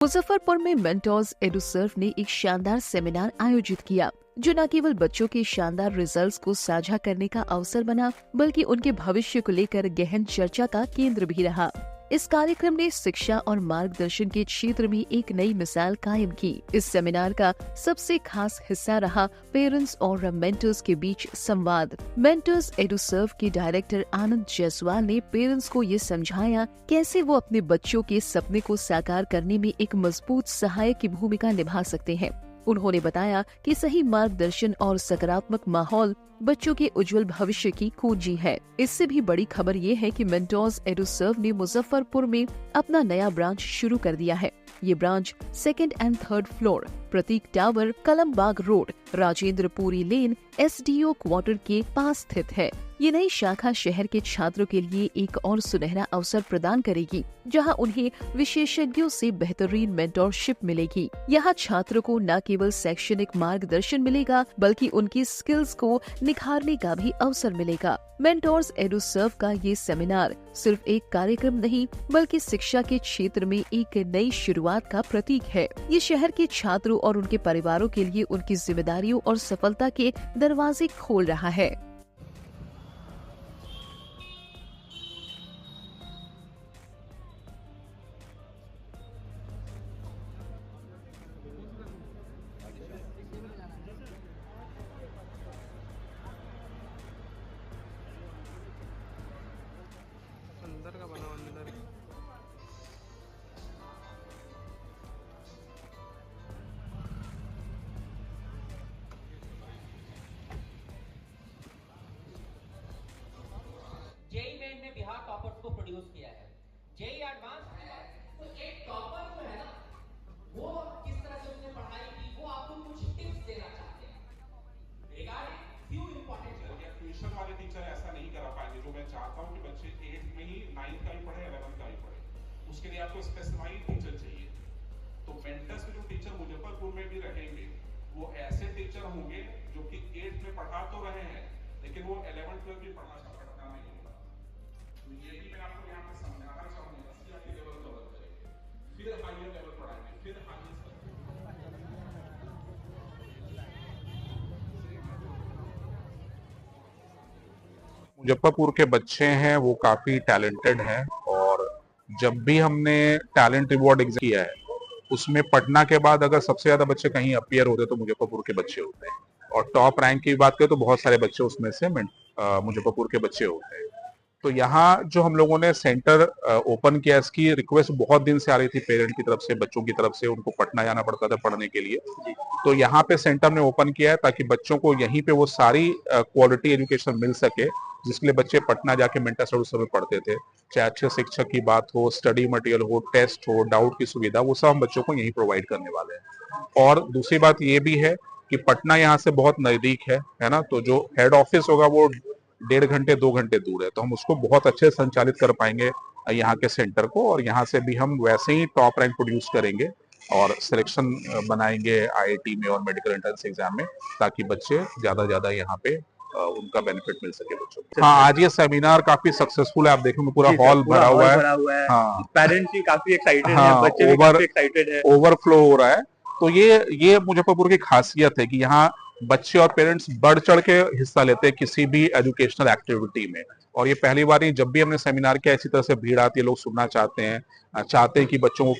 मुजफ्फरपुर में मेंटोर्स एडुसर्व ने एक शानदार सेमिनार आयोजित किया जो न केवल बच्चों के शानदार रिजल्ट्स को साझा करने का अवसर बना बल्कि उनके भविष्य को लेकर गहन चर्चा का केंद्र भी रहा। इस कार्यक्रम ने शिक्षा और मार्गदर्शन के क्षेत्र में एक नई मिसाल कायम की। इस सेमिनार का सबसे खास हिस्सा रहा पेरेंट्स और मेंटर्स के बीच संवाद। मेंटर्स एडुसर्व के डायरेक्टर आनंद जायसवाल ने पेरेंट्स को ये समझाया कैसे वो अपने बच्चों के सपने को साकार करने में एक मजबूत सहायक की भूमिका निभा सकते हैं। उन्होंने बताया कि सही मार्गदर्शन और सकारात्मक माहौल बच्चों के उज्जवल भविष्य की कुंजी है। इससे भी बड़ी खबर ये है कि मेंटोर्स एडुसर्व ने मुजफ्फरपुर में अपना नया ब्रांच शुरू कर दिया है। ये branch 2nd and 3rd floor, Prateek tower, Kalambagh road, Rajendrapuri lane, SDO quarter के पास स्थित है। ये नई शाखा शहर के छात्रों के लिए एक और सुनहरा अवसर प्रदान करेगी, जहां उन्हें विशेषज्ञों से बेहतरीन मेंटोरशिप मिलेगी। यहाँ छात्रों को न केवल शैक्षणिक मार्गदर्शन मिलेगा बल्कि उनकी स्किल्स को निखारने का भी अवसर मिलेगा। मेंटोर्स एडुसर्व का ये सेमिनार सिर्फ एक कार्यक्रम नहीं बल्कि शिक्षा के क्षेत्र में एक नई शुरुआत का प्रतीक है। ये शहर के छात्रों और उनके परिवारों के लिए उनकी जिम्मेदारियों और सफलता के दरवाजे खोल रहा है। अंदर का बना अंदर जेई मेन ने बिहार टॉपर्स को प्रोड्यूस किया है। जेई एडवांस तो एक टॉपर जो है ना वो किस तरह से उसने पढ़ाई की वो आपको कुछ टिप्स देना चाहते हैं रिगार्डिंग फ्यू इंपॉर्टेंट ट्यूशन वाले टीचर ऐसा नहीं करा पाएंगे जो मैं चाहता हूँ कि बच्चे 8th में ही 9th का भी पढ़े 11th का भी पढ़े। उसके लिए आपको स्पेसिफाइड टीचर चाहिए। तो मेंटर्स के जो टीचर मुजफ्फरपुर में भी रहेंगे वो ऐसे टीचर होंगे जो कि 8th में पढ़ा तो रहे हैं लेकिन वो 11th 12th भी पढ़ना नहीं होगा। तो ये भी मैं आपको यहाँ पे समझाना चाहूंगा कि आप लेवल कवर करेंगे, फिर हायर लेवल पढ़ाएंगे, फिर हायर मुजफ्फरपुर के बच्चे हैं वो काफी टैलेंटेड हैं और जब भी हमने टैलेंट रिवॉर्ड एग्जाम किया है उसमें पटना के बाद अगर सबसे ज्यादा बच्चे कहीं अपीयर होते तो मुजफ्फरपुर के बच्चे होते हैं और टॉप रैंक की बात करें तो बहुत सारे बच्चे उसमें से मुजफ्फरपुर के बच्चे होते हैं। तो यहाँ जो हम लोगों ने सेंटर ओपन किया इसकी रिक्वेस्ट बहुत दिन से आ रही थी पेरेंट की तरफ से, बच्चों की तरफ से। उनको पटना जाना पड़ता था पढ़ने के लिए। तो यहाँ पे सेंटर ने ओपन किया है ताकि बच्चों को यहीं पे वो सारी क्वालिटी एजुकेशन मिल सके जिसके लिए बच्चे पटना जाके मेंटर्स एडुसर्व में पढ़ते थे। चाहे अच्छे शिक्षक की बात हो, स्टडी मटेरियल हो, टेस्ट हो, डाउट की सुविधा, वो सब हम बच्चों को यहीं प्रोवाइड करने वाले हैं। और दूसरी बात ये भी है कि पटना यहाँ से बहुत नजदीक है ना। तो जो हेड ऑफिस होगा वो 1.5 घंटे 2 घंटे दूर है, तो हम उसको बहुत अच्छे से संचालित कर पाएंगे यहाँ के सेंटर को। और यहाँ से भी हम वैसे ही टॉप रैंक प्रोड्यूस करेंगे और सिलेक्शन बनाएंगे IIT में और मेडिकल एंट्रेंस एग्जाम में ताकि बच्चे ज्यादा यहाँ पे उनका बेनिफिट मिल सके बच्चों को। हाँ, आज ये सेमिनार काफी सक्सेसफुल है। आप देखेंगे पूरा हॉल भरा हुआ है। हाँ, पेरेंट्स भी काफी एक्साइटेड हाँ, हैं, बच्चे भी काफी एक्साइटेड हैं, ओवरफ्लो हो रहा है। तो ये मुजफ्फरपुर की खासियत है कि यहाँ बच्चे और पेरेंट्स बढ़ चढ़ के हिस्सा लेते हैं किसी भी एजुकेशनल एक्टिविटी में। और ये पहली बार ही, जब भी हमने सेमिनार किया इसी तरह से भीड़ आती है, लोग सुनना चाहते हैं कि बच्चों को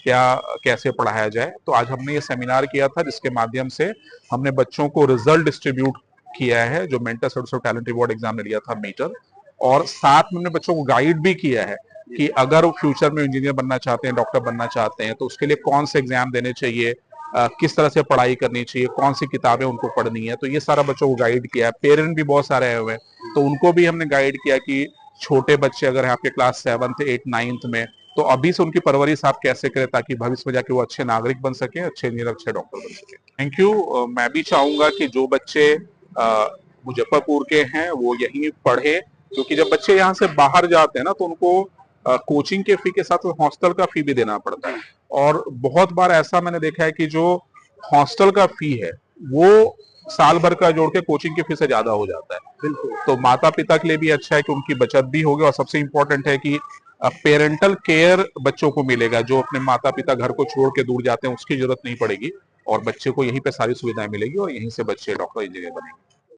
कैसे पढ़ाया जाए। तो आज हमने ये सेमिनार किया था जिसके माध्यम से हमने बच्चों को रिजल्ट डिस्ट्रीब्यूट किया है जो मेंटर्स एडुसर्व टैलेंट रिवॉर्ड एग्जाम ने लिया था मीटर। और साथ में हमने बच्चों को गाइड भी किया है कि अगर वो फ्यूचर में इंजीनियर बनना चाहते हैं, डॉक्टर बनना चाहते हैं, तो उसके लिए कौन से एग्जाम देने चाहिए, किस तरह से पढ़ाई करनी चाहिए, कौन सी किताबें उनको पढ़नी है। तो ये सारा बच्चों को गाइड किया है। पेरेंट भी बहुत सारे आए हुए हैं तो उनको भी हमने गाइड किया कि छोटे बच्चे अगर हैं आपके क्लास 7th 8th 9th में, तो अभी से उनकी परवरिश आप कैसे करें ताकि भविष्य में जाके वो अच्छे नागरिक बन सके, अच्छे इंजीनियर, अच्छे डॉक्टर बन सके। Thank you. मैं भी चाहूंगा कि जो बच्चे मुजफ्फरपुर के हैं वो यहीं पढ़े, क्योंकि जब बच्चे यहाँ से बाहर जाते हैं ना तो उनको कोचिंग के फी के साथ हॉस्टल का फी भी देना पड़ता है। और बहुत बार ऐसा मैंने देखा है कि जो हॉस्टल का फी है वो साल भर का जोड़ के कोचिंग की फीस से ज्यादा हो जाता है। बिल्कुल। तो माता पिता के लिए भी अच्छा है कि उनकी बचत भी होगी और सबसे इम्पोर्टेंट है कि पेरेंटल केयर बच्चों को मिलेगा, जो अपने माता पिता घर को छोड़ के दूर जाते हैं उसकी जरूरत नहीं पड़ेगी और बच्चे को यहीं पे सारी सुविधाएं मिलेगी और यहीं से बच्चे डॉक्टर इंजीनियर बनेंगे।